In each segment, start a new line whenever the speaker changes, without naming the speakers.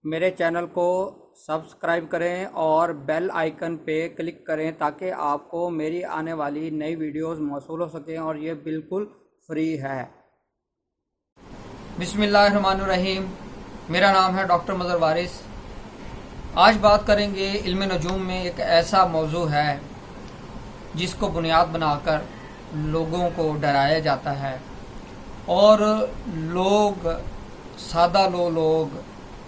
میرے چینل کو سبسکرائب کریں اور بیل آئیکن پہ کلک کریں تاکہ آپ کو میری آنے والی نئی ویڈیوز موصول ہو سکیں اور یہ بالکل فری ہے۔ بسم اللہ الرحمن الرحیم۔ میرا نام ہے ڈاکٹر مظہر وارث۔ آج بات کریں گے علم نجوم میں ایک ایسا موضوع ہے جس کو بنیاد بنا کر لوگوں کو ڈرایا جاتا ہے اور لوگ سادہ لوگ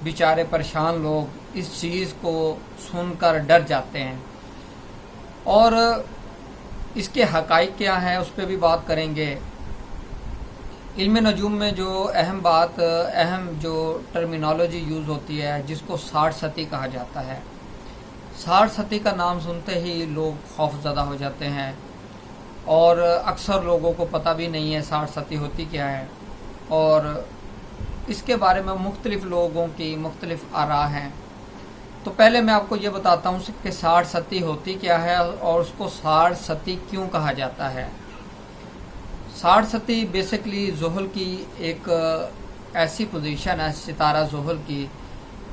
بیچارے پریشان لوگ اس چیز کو سن کر ڈر جاتے ہیں، اور اس کے حقائق کیا ہیں اس پہ بھی بات کریں گے۔ علم نجوم میں جو اہم جو ٹرمینالوجی یوز ہوتی ہے جس کو 60 ستی کہا جاتا ہے، 60 ستی کا نام سنتے ہی لوگ خوف زدہ ہو جاتے ہیں اور اکثر لوگوں کو پتہ بھی نہیں ہے 60 ستی ہوتی کیا ہے، اور اس کے بارے میں مختلف لوگوں کی مختلف آراء ہیں۔ تو پہلے میں آپ کو یہ بتاتا ہوں کہ 60 ستی ہوتی کیا ہے اور اس کو 60 ستی کیوں کہا جاتا ہے۔ 60 ستی بیسکلی زحل کی ایک ایسی پوزیشن ہے، ستارہ زحل کی،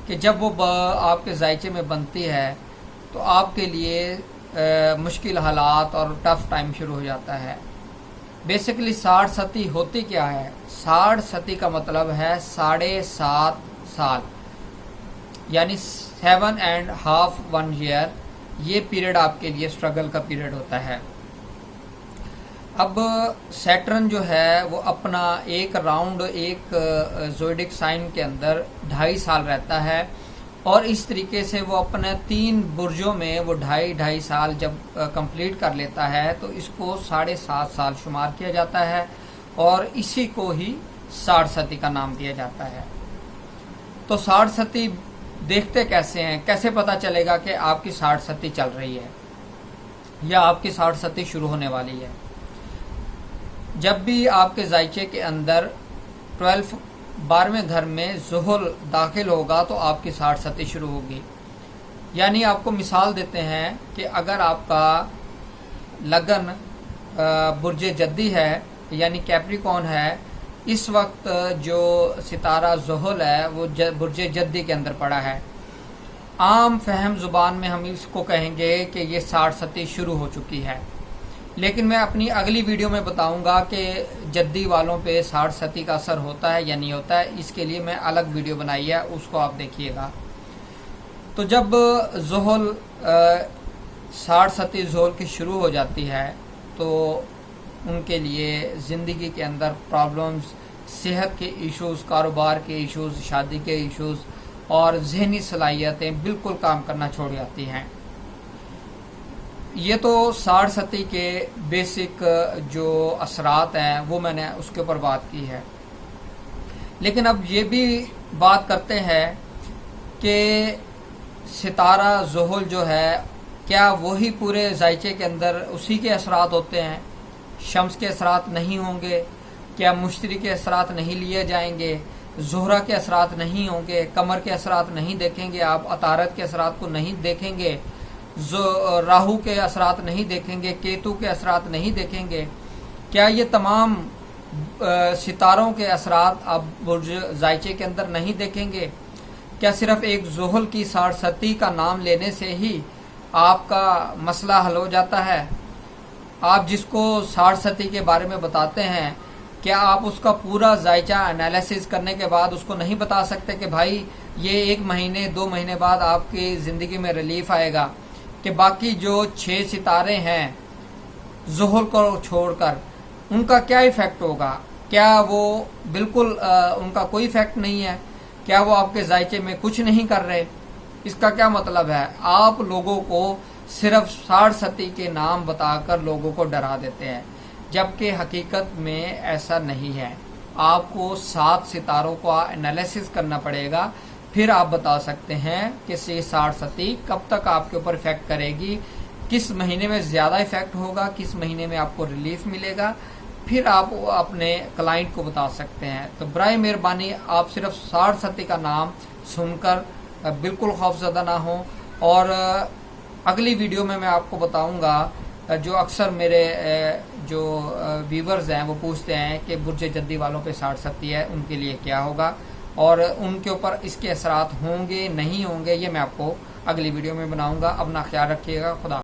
کہ جب وہ آپ کے ذائچے میں بنتی ہے تو آپ کے لیے مشکل حالات اور ٹف ٹائم شروع ہو جاتا ہے۔ بیسکلی 60 ستی ہوتی کیا ہے؟ 60 ستی کا مطلب ہے 7.5 سال، یعنی 7.5 1 year۔ یہ پیریڈ آپ کے لیے سٹرگل کا پیریڈ ہوتا ہے۔ اب سیٹرن جو ہے وہ اپنا ایک راؤنڈ ایک زوڈک سائن کے اندر 2.5 سال رہتا ہے، اور اس طریقے سے وہ اپنے 3 برجوں میں وہ 2.5 سال جب کمپلیٹ کر لیتا ہے تو اس کو 7.5 سال شمار کیا جاتا ہے، اور اسی کو ہی 60 ستی کا نام دیا جاتا ہے۔ تو 60 ستی دیکھتے کیسے ہیں؟ کیسے پتہ چلے گا کہ آپ کی 60 ستی چل رہی ہے یا آپ کی 60 ستی شروع ہونے والی ہے؟ جب بھی آپ کے ذائچے کے اندر 12ویں گھر میں زحل داخل ہوگا تو آپ کی 60 ستی شروع ہوگی۔ یعنی آپ کو مثال دیتے ہیں کہ اگر آپ کا لگن برج جدی ہے یعنی کیپریکون ہے، اس وقت جو ستارہ زحل ہے وہ برج جدی کے اندر پڑا ہے، عام فہم زبان میں ہم اس کو کہیں گے کہ یہ 60 ستی شروع ہو چکی ہے۔ لیکن میں اپنی اگلی ویڈیو میں بتاؤں گا کہ جدی والوں پہ 60 ستی کا اثر ہوتا ہے یا نہیں ہوتا ہے۔ اس کے لیے میں الگ ویڈیو بنائی ہے، اس کو آپ دیکھیے گا۔ تو جب زحل 60 ستی زحل کی شروع ہو جاتی ہے تو ان کے لیے زندگی کے اندر پرابلمز، صحت کے ایشوز، کاروبار کے ایشوز، شادی کے ایشوز اور ذہنی صلاحیتیں بالکل کام کرنا چھوڑ جاتی ہیں۔ یہ تو 60 ستی کے بیسک جو اثرات ہیں وہ میں نے اس کے اوپر بات کی ہے۔ لیکن اب یہ بھی بات کرتے ہیں کہ ستارہ زحل جو ہے کیا وہی پورے ذائچے کے اندر اسی کے اثرات ہوتے ہیں؟ شمس کے اثرات نہیں ہوں گے؟ کیا مشتری کے اثرات نہیں لیے جائیں گے؟ زہرہ کے اثرات نہیں ہوں گے؟ قمر کے اثرات نہیں دیکھیں گے آپ؟ عطارد کے اثرات کو نہیں دیکھیں گے؟ راہو کے اثرات نہیں دیکھیں گے؟ کیتو کے اثرات نہیں دیکھیں گے؟ کیا یہ تمام ستاروں کے اثرات آپ برج ذائچے کے اندر نہیں دیکھیں گے؟ کیا صرف ایک زحل کی 60 ستی کا نام لینے سے ہی آپ کا مسئلہ حل ہو جاتا ہے؟ آپ جس کو 60 ستی کے بارے میں بتاتے ہیں، کیا آپ اس کا پورا ذائچہ انالیسس کرنے کے بعد اس کو نہیں بتا سکتے کہ بھائی یہ 1 مہینے 2 مہینے بعد آپ کی زندگی میں ریلیف آئے گا، کہ باقی جو 6 ستارے ہیں زحل کو چھوڑ کر ان کا کیا ایفیکٹ ہوگا؟ کیا وہ بالکل ان کا کوئی ایفیکٹ نہیں ہے؟ کیا وہ آپ کے ذائچے میں کچھ نہیں کر رہے؟ اس کا کیا مطلب ہے؟ آپ لوگوں کو صرف 60 ستی کے نام بتا کر لوگوں کو ڈرا دیتے ہیں، جبکہ حقیقت میں ایسا نہیں ہے۔ آپ کو 7 ستاروں کا انالیسس کرنا پڑے گا، پھر آپ بتا سکتے ہیں کہ یہ 60 ستی کب تک آپ کے اوپر افیکٹ کرے گی، کس مہینے میں زیادہ افیکٹ ہوگا، کس مہینے میں آپ کو ریلیف ملے گا، پھر آپ اپنے کلائنٹ کو بتا سکتے ہیں۔ تو برائے مہربانی آپ صرف 60 ستی کا نام سن کر بالکل خوف زدہ نہ ہوں، اور اگلی ویڈیو میں آپ کو بتاؤں گا جو اکثر میرے جو ویورز ہیں وہ پوچھتے ہیں کہ برج جدی والوں پہ 60 ستی ہے، ان کے لیے کیا ہوگا۔ اور ان کے اوپر اس کے اثرات ہوں گے نہیں ہوں گے یہ میں آپ کو اگلی ویڈیو میں بناؤں گا۔ اپنا خیال رکھیے گا، خدا